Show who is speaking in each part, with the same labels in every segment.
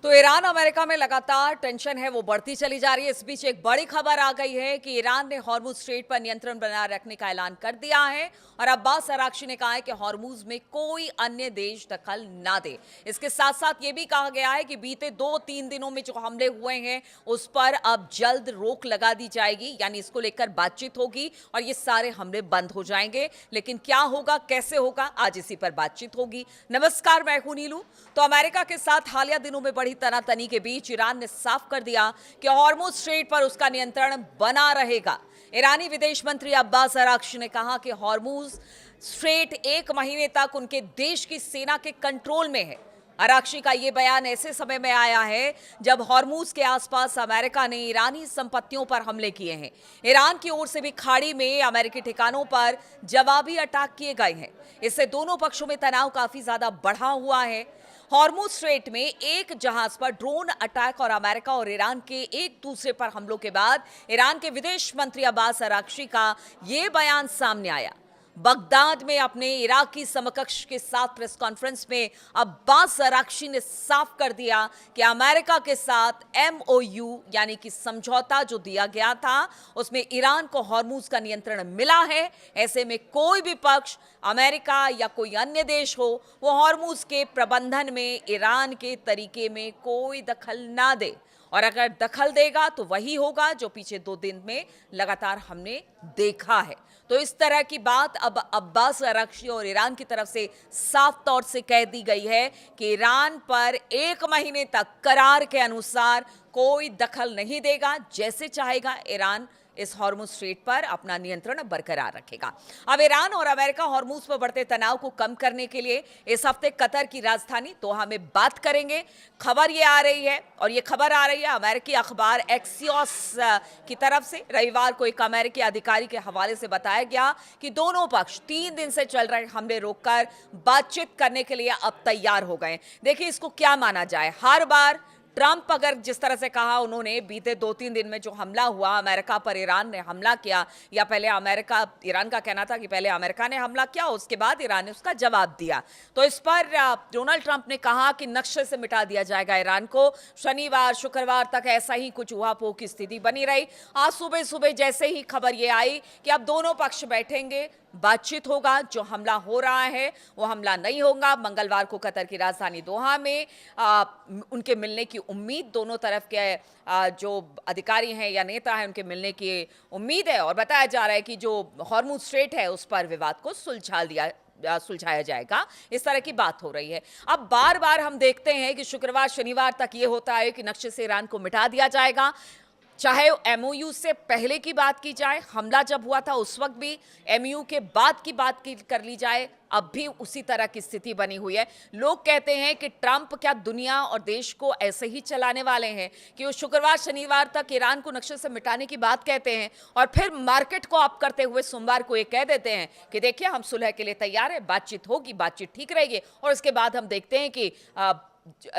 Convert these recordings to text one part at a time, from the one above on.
Speaker 1: तो Iran America में लगातार टेंशन है वो बढ़ती चली जा रही है। इस बीच एक बड़ी खबर आ गई है कि ईरान ने हॉर्मुज स्ट्रेट पर नियंत्रण बनाए रखने का ऐलान कर दिया है और अब्बास अराक्ची ने कहा है कि हॉर्मुज में कोई अन्य देश दखल ना दे। इसके साथ साथ ये भी कहा गया है कि बीते 2-3 दिनों में जो हमले हुए हैं उस पर अब जल्द रोक लगा दी जाएगी, यानी इसको लेकर बातचीत होगी और ये सारे हमले बंद हो जाएंगे। लेकिन क्या होगा, कैसे होगा, आज इसी पर बातचीत होगी। नमस्कार, मैं हूं नीलू। तो अमेरिका के साथ हालिया दिनों में तनातनी के बीच ईरान ने साफ कर दिया कि हॉर्मुज स्ट्रेट पर उसका नियंत्रण बना रहेगा। ईरानी विदेश मंत्री अब्बास अराक्ची ने कहा कि हॉर्मुज स्ट्रेट 1 महीने तक उनके देश की सेना के कंट्रोल में है। अराक्ची का यह बयान ऐसे समय में आया है जब हॉर्मुज के आसपास अमेरिका ने ईरानी संपत्तियों पर हमले किए हैं। ईरान की ओर से भी खाड़ी में अमेरिकी ठिकानों पर जवाबी अटैक किए गए हैं। इससे दोनों पक्षों में तनाव काफी ज्यादा बढ़ा हुआ है। हॉर्मुज स्ट्रेट में एक जहाज पर ड्रोन अटैक और अमेरिका और ईरान के एक दूसरे पर हमलों के बाद ईरान के विदेश मंत्री अब्बास अराक्ची का यह बयान सामने आया। बगदाद में अपने इराकी समकक्ष के साथ प्रेस कॉन्फ्रेंस में अब्बास अराक्ची ने साफ कर दिया कि अमेरिका के साथ MOU यानी कि समझौता जो दिया गया था उसमें ईरान को हॉर्मुज का नियंत्रण मिला है। ऐसे में कोई भी पक्ष, अमेरिका या कोई अन्य देश हो, वो हॉर्मुज के प्रबंधन में ईरान के तरीके में कोई दखल ना दे, और अगर दखल देगा तो वही होगा जो पिछले 2 दिन में लगातार हमने देखा है। तो इस तरह की बात अब अब्बास अराक्ची और ईरान की तरफ से साफ तौर से कह दी गई है कि ईरान पर 1 महीने तक करार के अनुसार कोई दखल नहीं देगा। जैसे चाहेगा ईरान इस हॉर्मुज स्ट्रेट पर अपना नियंत्रण बरकरार रखेगा। अब ईरान और अमेरिका हॉर्मुज पर बढ़ते तनाव को कम करने के लिए इस हफ्ते कतर की राजधानी दोहा में बात करेंगे। खबर ये आ रही है, और ये खबर आ रही है अमेरिकी अखबार एक्सियोस की तरफ से। रविवार को एक अमेरिकी अधिकारी के हवाले से बताया गया कि दोनों पक्ष 3 दिन से चल रहे हमले रोककर बातचीत करने के लिए अब तैयार हो गए। देखिए, इसको क्या माना जाए। हर बार ट्रंप अगर जिस तरह से कहा, उन्होंने बीते 2-3 दिन में जो हमला हुआ अमेरिका पर, ईरान ने हमला किया, या पहले अमेरिका, ईरान का कहना था कि पहले अमेरिका ने हमला किया, उसके बाद ईरान ने उसका जवाब दिया। तो इस पर डोनाल्ड ट्रंप ने कहा कि नक्शे से मिटा दिया जाएगा ईरान को। शनिवार शुक्रवार तक ऐसा ही कुछ उहापोह की स्थिति बनी रही। आज सुबह सुबह जैसे ही खबर ये आई कि अब दोनों पक्ष बैठेंगे, बातचीत होगा, जो हमला हो रहा है वो हमला नहीं होगा। मंगलवार को कतर की राजधानी दोहा में उनके मिलने की उम्मीद, दोनों तरफ के जो अधिकारी हैं या नेता हैं उनके मिलने की उम्मीद है, और बताया जा रहा है कि जो हॉर्मुज स्ट्रेट है उस पर विवाद को सुलझाया जाएगा। इस तरह की बात हो रही है। अब बार बार हम देखते हैं कि शुक्रवार शनिवार तक ये होता है कि नक्शे से ईरान को मिटा दिया जाएगा। चाहे MOU से पहले की बात की जाए, हमला जब हुआ था उस वक्त भी, MOU के बाद की बात कर ली जाए, अब भी उसी तरह की स्थिति बनी हुई है। लोग कहते हैं कि ट्रंप क्या दुनिया और देश को ऐसे ही चलाने वाले हैं कि वो शुक्रवार शनिवार तक ईरान को नक्शे से मिटाने की बात कहते हैं और फिर मार्केट को ऑफ करते हुए सोमवार को ये कह देते हैं कि देखिए, हम सुलह के लिए तैयार है, बातचीत होगी, बातचीत ठीक रहेगी, और उसके बाद हम देखते हैं कि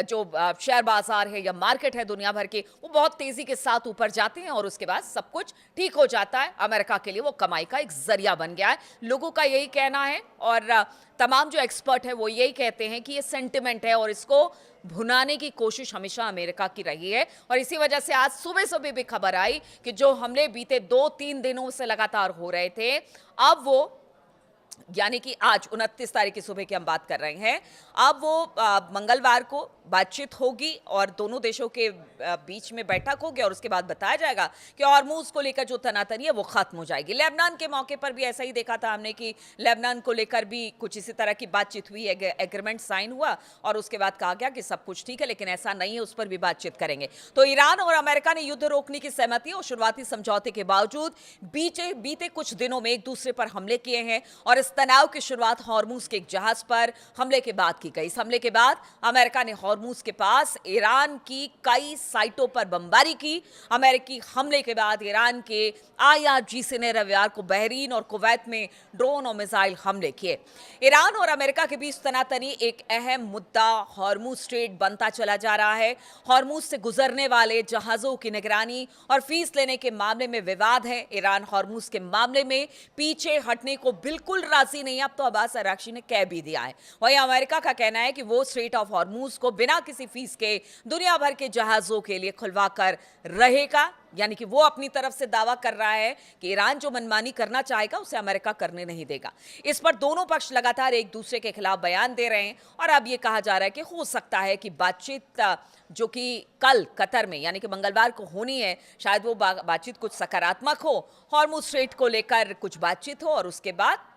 Speaker 1: जो शेयर बाजार है या मार्केट है दुनिया भर के, वो बहुत तेजी के साथ ऊपर जाते हैं और उसके बाद सब कुछ ठीक हो जाता है। अमेरिका के लिए वो कमाई का एक जरिया बन गया है, लोगों का यही कहना है, और तमाम जो एक्सपर्ट है वो यही कहते हैं कि ये सेंटिमेंट है और इसको भुनाने की कोशिश हमेशा अमेरिका की रही है। और इसी वजह से आज सुबह सुबह भी खबर आई कि जो हमले बीते 2-3 दिनों से लगातार हो रहे थे, अब वो, यानी कि आज 29 तारीख की सुबह की हम बात कर रहे हैं, अब वो मंगलवार को बातचीत होगी और दोनों देशों के बीच में बैठक होगी, और उसके बाद बताया जाएगा कि हॉर्मुज को लेकर जो तनातनी है वो खत्म हो जाएगी। लेबनान के मौके पर भी ऐसा ही देखा था हमने कि लेबनान को लेकर भी कुछ इसी तरह की बातचीत हुई, एग्रीमेंट साइन हुआ और उसके बाद कहा गया कि सब कुछ ठीक है, लेकिन ऐसा नहीं है, उस पर भी बातचीत करेंगे। तो ईरान और अमेरिका ने युद्ध रोकने की सहमति और शुरुआती समझौते के बावजूद बीते कुछ दिनों में एक दूसरे पर हमले किए हैं, और इस तनाव की शुरुआत हॉर्मुज के एक जहाज पर हमले के बाद की गई। इस हमले के बाद अमेरिका ने हॉर्मुज के पास ईरान की कई साइटों पर बमबारी की। अमेरिकी हमले के बाद ईरान के IRGC ने रविवार को बहरीन और कुवैत में ड्रोन और मिसाइल हमले किए। ईरान और अमेरिका के बीच तनातनी एक अहम मुद्दा हॉर्मुज स्ट्रेट बनता चला जा रहा है। हॉर्मुज से गुजरने वाले जहाजों की निगरानी और फीस लेने के मामले में विवाद है। ईरान हॉर्मुज के मामले में पीछे हटने को बिल्कुल राजी नहीं है, अब तो अब्बास अरागची ने कह भी दिया है। वहीं अमेरिका का कहना है कि वो स्ट्रेट ऑफ हॉर्मूज को बिना किसी फीस के दुनिया भर के जहाजों के लिए खुलवा कर रहेगा, यानी कि वो अपनी तरफ से दावा कर रहा है कि ईरान जो मनमानी करना चाहेगा उसे अमेरिका करने नहीं देगा। इस पर दोनों पक्ष लगातार एक दूसरे के खिलाफ बयान दे रहे हैं और अब ये कहा जा रहा है कि हो सकता है कि बातचीत जो कि कल कतर में यानी कि मंगलवार को होनी है, शायद वो बातचीत कुछ सकारात्मक हो, हॉर्मुज स्ट्रेट को लेकर कुछ बातचीत हो और उसके बाद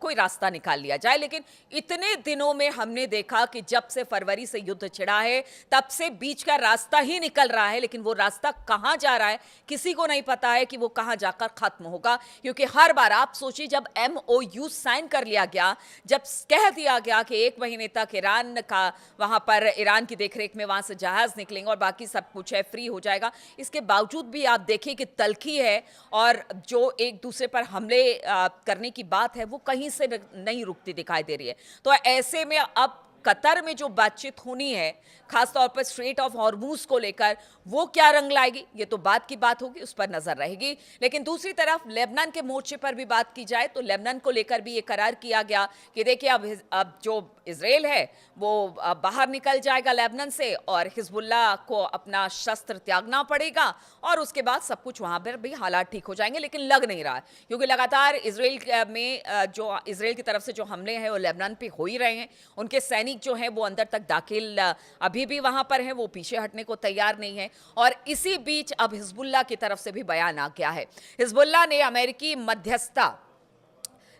Speaker 1: कोई रास्ता निकाल लिया जाए। लेकिन इतने दिनों में हमने देखा कि जब से फरवरी से युद्ध छिड़ा है तब से बीच का रास्ता ही निकल रहा है, लेकिन वो रास्ता कहां जा रहा है किसी को नहीं पता है कि वो कहां जाकर खत्म होगा। क्योंकि हर बार आप सोचिए, जब MOU साइन कर लिया गया, जब कह दिया गया कि 1 महीने तक ईरान का वहां पर ईरान की देखरेख में वहां से जहाज निकलेंगे और बाकी सब कुछ है फ्री हो जाएगा, इसके बावजूद भी आप देखिए कि तल्खी है और जो एक दूसरे पर हमले करने की बात है वो कहीं से नहीं रुकती दिखाई दे रही है। तो ऐसे में अब कतर में जो बातचीत होनी है खासतौर पर स्ट्रेट ऑफ हॉर्मूज को लेकर, वो क्या रंग लाएगी ये तो बात की बात होगी, उस पर नजर रहेगी। लेकिन दूसरी तरफ लेबनान के मोर्चे पर भी बात की जाए तो लेबनान को लेकर भी ये करार किया गया कि देखिए अब जो इजराइल है वो बाहर निकल जाएगा लेबनान से और हिजबुल्लाह को अपना शस्त्र त्यागना पड़ेगा और उसके बाद सब कुछ वहां पर भी हालात ठीक हो जाएंगे। लेकिन लग नहीं रहा है क्योंकि लगातार इजराइल में जो इजराइल की तरफ से जो हमले हैं वो लेबनान पे हो ही रहे हैं। उनके सैनिक जो हैं वो अंदर तक दाखिल अभी भी वहां पर हैं, वो पीछे हटने को तैयार नहीं है। और इसी बीच अब हिजबुल्लाह की तरफ से भी बयान आ गया है। हिजबुल्लाह ने अमेरिकी मध्यस्थता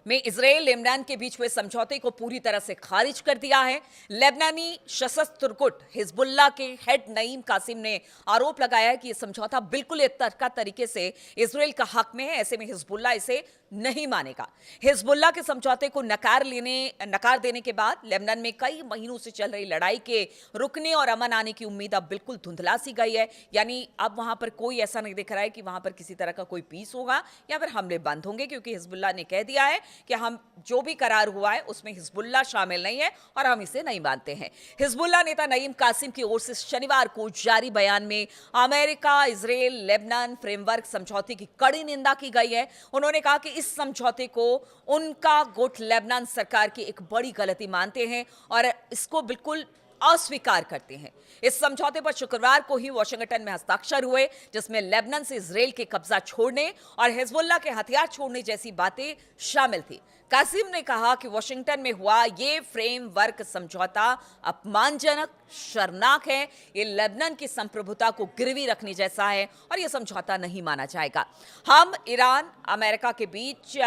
Speaker 1: में इजराइल लेबनान के बीच हुए समझौते को पूरी तरह से खारिज कर दिया है। लेबनानी सशस्त्र गुट हिजबुल्लाह के हेड नईम कासिम ने आरोप लगाया है कि यह समझौता बिल्कुल एकतरफा तरीके से इजराइल का हक में है, ऐसे में हिजबुल्लाह इसे नहीं मानेगा। हिजबुल्लाह के समझौते को नकार देने के बाद लेबनान में कई महीनों से चल रही लड़ाई के रुकने और अमन आने की उम्मीद अब बिल्कुल धुंधला सी गई है। यानी अब वहां पर कोई ऐसा नहीं दिख रहा है कि वहां पर किसी तरह का कोई पीस होगा या फिर हमले बंद होंगे, क्योंकि हिजबुल्लाह ने कह दिया है कि हम जो भी करार हुआ है उसमें हिजबुल्लाह शामिल नहीं है और हम इसे नहीं मानते हैं। हिजबुल्लाह नेता नईम कासिम की ओर से शनिवार को जारी बयान में अमेरिका इजराइल लेबनान फ्रेमवर्क समझौते की कड़ी निंदा की गई है। उन्होंने कहा कि इस समझौते को उनका गुट लेबनान सरकार की एक बड़ी गलती मानते हैं और इसको बिल्कुल अस्वीकार करते हैं। इस समझौते पर शुक्रवार को ही वाशिंगटन में हस्ताक्षर हुए, जिसमें लेबनान से इजराइल के कब्जा छोड़ने और हिजबुल्लाह के हथियार छोड़ने जैसी बातें शामिल थी। कासिम ने कहा कि वाशिंगटन में हुआ ये फ्रेमवर्क समझौता अपमानजनक, शर्मनाक है। ये लेबनान की संप्रभुता को गिरवी रखने जैसा है और यह समझौता नहीं माना जाएगा। हम ईरान अमेरिका के बीच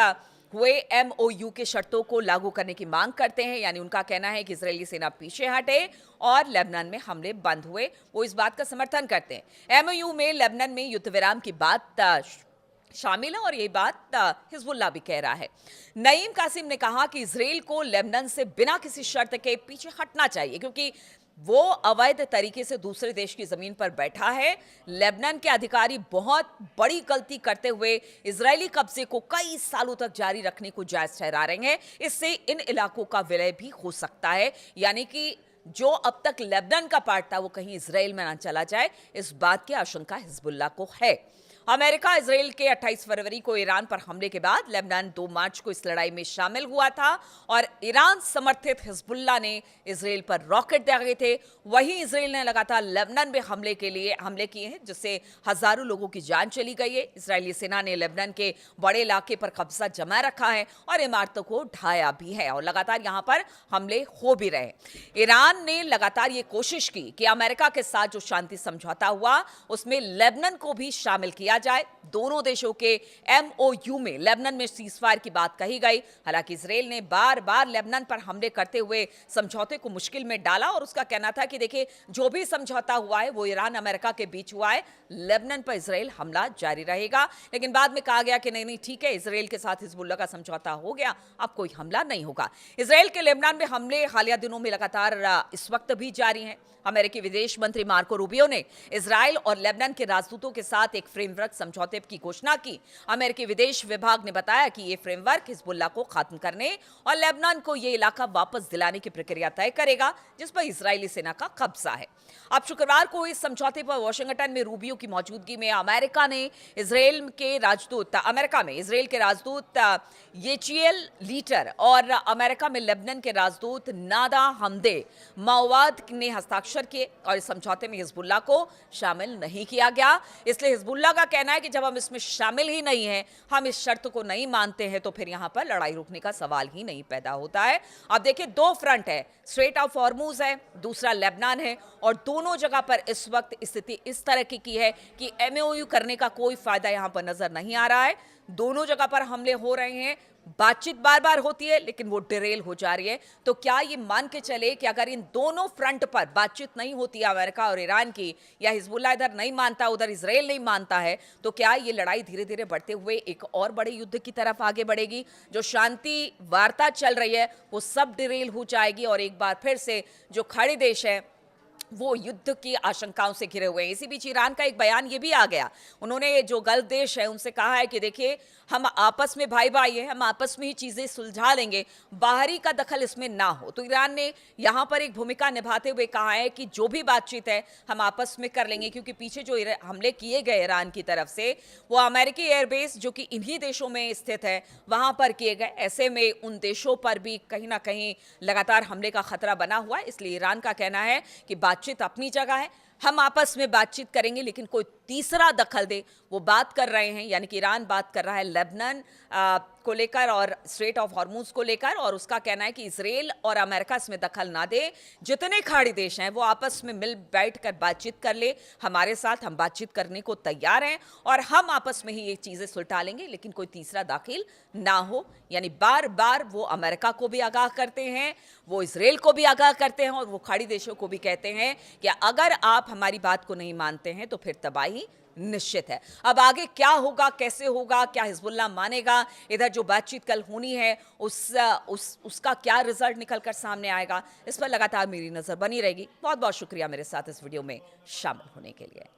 Speaker 1: हुए MOU के शर्तों को लागू करने की मांग करते हैं। यानी उनका कहना है कि इजरायली सेना पीछे हटे और लेबनान में हमले बंद हुए, वो इस बात का समर्थन करते हैं। MOU में लेबनान में युद्ध विराम की बात शामिल है और ये बात हिजबुल्लाह भी कह रहा है। नईम कासिम ने कहा कि इजराइल को लेबनान से बिना किसी शर्त के पीछे हटना चाहिए, क्योंकि वो अवैध तरीके से दूसरे देश की जमीन पर बैठा है। लेबनान के अधिकारी बहुत बड़ी गलती करते हुए इजरायली कब्जे को कई सालों तक जारी रखने को जायज ठहरा रहे हैं। इससे इन इलाकों का विलय भी हो सकता है, यानी कि जो अब तक लेबनान का पार्ट था वो कहीं इजराइल में ना चला जाए, इस बात की आशंका हिजबुल्लाह को है। अमेरिका इजराइल के 28 फरवरी को ईरान पर हमले के बाद लेबनान 2 मार्च को इस लड़ाई में शामिल हुआ था और ईरान समर्थित हिजबुल्लाह ने इजराइल पर रॉकेट दागे थे। वहीं इजराइल ने लगातार लेबनान में हमले किए हैं, जिससे हजारों लोगों की जान चली गई है। इजरायली सेना ने लेबनान के बड़े इलाके पर कब्जा जमा रखा है और इमारतों को ढाया भी है और लगातार यहां पर हमले हो भी रहे। ईरान ने लगातार ये कोशिश की कि अमेरिका के साथ जो शांति समझौता हुआ उसमें लेबनान को भी शामिल किया जाए। दोनों देशों के MOU में लेबनान में सीजफायर की बात कही गई। हालांकि इजराइल ने बार बार लेबनान पर हमले करते हुए समझौते को मुश्किल में डाला और उसका कहना था कि देखिए, जो भी समझौता हुआ है वो ईरान अमेरिका के बीच हुआ है, लेबनान पर इजराइल हमला जारी रहेगा। लेकिन बाद में कहा गया कि नहीं ठीक है, इजराइल के साथ हिजबुल्लाह का समझौता हो गया, अब कोई हमला नहीं होगा। इजराइल के लेबनान में हमले हालिया दिनों में लगातार इस वक्त भी जारी हैं। अमेरिकी विदेश मंत्री मार्को रूबियो ने इजराइल और लेबनान के राजदूतों के साथ एक फ्रेमवर्क समझौते की घोषणा की। अमेरिकी विदेश विभाग ने बताया कि यह फ्रेमवर्क हिजबुल्लाह को खत्म करने और लेबनान को यह इलाका वापस दिलाने की प्रक्रिया तय करेगा, जिस पर इजरायली सेना का कब्जा है। अब शुक्रवार को इस समझौते पर वाशिंगटन में रूबियो की मौजूदगी में अमेरिका में इसराइल के राजदूत येचिएल लीटर और अमेरिका में लेबनान के राजदूत नादा हमदे माओवाद ने हस्ताक्षर किए और इस समझौते में हिजबुल्लाह को शामिल नहीं किया गया। इसलिए हिजबुल्लाह का कहना है कि जब हम इसमें शामिल ही नहीं हैं, हम इस शर्त को नहीं मानते हैं, तो फिर यहां पर लड़ाई रुकने का सवाल ही नहीं पैदा होता है। अब देखिए, दो फ्रंट है, स्ट्रेट ऑफ हॉर्मुज है, दूसरा लेबनान है, और दोनों जगह पर इस वक्त स्थिति इस तरह की है कि एमओयू करने का कोई फायदा यहां पर नजर नहीं आ रहा है। दोनों जगह पर हमले हो रहे हैं, बातचीत बार बार होती है लेकिन वो डिरेल हो जा रही है। तो क्या ये मान के चले कि अगर इन दोनों फ्रंट पर बातचीत नहीं होती है अमेरिका और ईरान की, या हिजबुल्लाह इधर नहीं मानता, उधर इसराइल नहीं मानता है, तो क्या ये लड़ाई धीरे धीरे बढ़ते हुए एक और बड़े युद्ध की तरफ आगे बढ़ेगी? जो शांति वार्ता चल रही है वो सब डिरेल हो जाएगी और एक बार फिर से जो खाड़ी देश है वो युद्ध की आशंकाओं से घिरे हुए हैं। इसी बीच ईरान का एक बयान ये भी आ गया, उन्होंने जो गल्फ देश है उनसे कहा है कि देखिए, हम आपस में भाई भाई हैं, हम आपस में ही चीजें सुलझा लेंगे, बाहरी का दखल इसमें ना हो। तो ईरान ने यहां पर एक भूमिका निभाते हुए कहा है कि जो भी बातचीत है हम आपस में कर लेंगे, क्योंकि पीछे जो हमले किए गए ईरान की तरफ से वो अमेरिकी एयरबेस जो कि इन्हीं देशों में स्थित है वहां पर किए गए। ऐसे में उन देशों पर भी कहीं ना कहीं लगातार हमले का खतरा बना हुआ है। इसलिए ईरान का कहना है कि बातचीत अपनी जगह है, हम आपस में बातचीत करेंगे, लेकिन कोई तीसरा दखल दे वो बात कर रहे हैं, यानी कि ईरान बात कर रहा है लेबनान को लेकर और स्ट्रेट ऑफ हॉर्मुज को लेकर, और उसका कहना है कि इसराइल और अमेरिका इसमें दखल ना दे, जितने खाड़ी देश हैं वो आपस में मिल बैठ कर बातचीत कर ले, हमारे साथ हम बातचीत करने को तैयार हैं और हम आपस में ही ये चीजें सुलझा लेंगे, लेकिन कोई तीसरा दाखिल ना हो। यानी बार बार वो अमेरिका को भी आगाह करते हैं, वो इसराइल को भी आगाह करते हैं और वो खाड़ी देशों को भी कहते हैं कि अगर आप हमारी बात को नहीं मानते हैं तो फिर तबाही निश्चित है। अब आगे क्या होगा, कैसे होगा, क्या हिजबुल्लाह मानेगा, इधर जो बातचीत कल होनी है उसका क्या रिजल्ट निकल कर सामने आएगा, इस पर लगातार मेरी नजर बनी रहेगी। बहुत बहुत शुक्रिया मेरे साथ इस वीडियो में शामिल होने के लिए।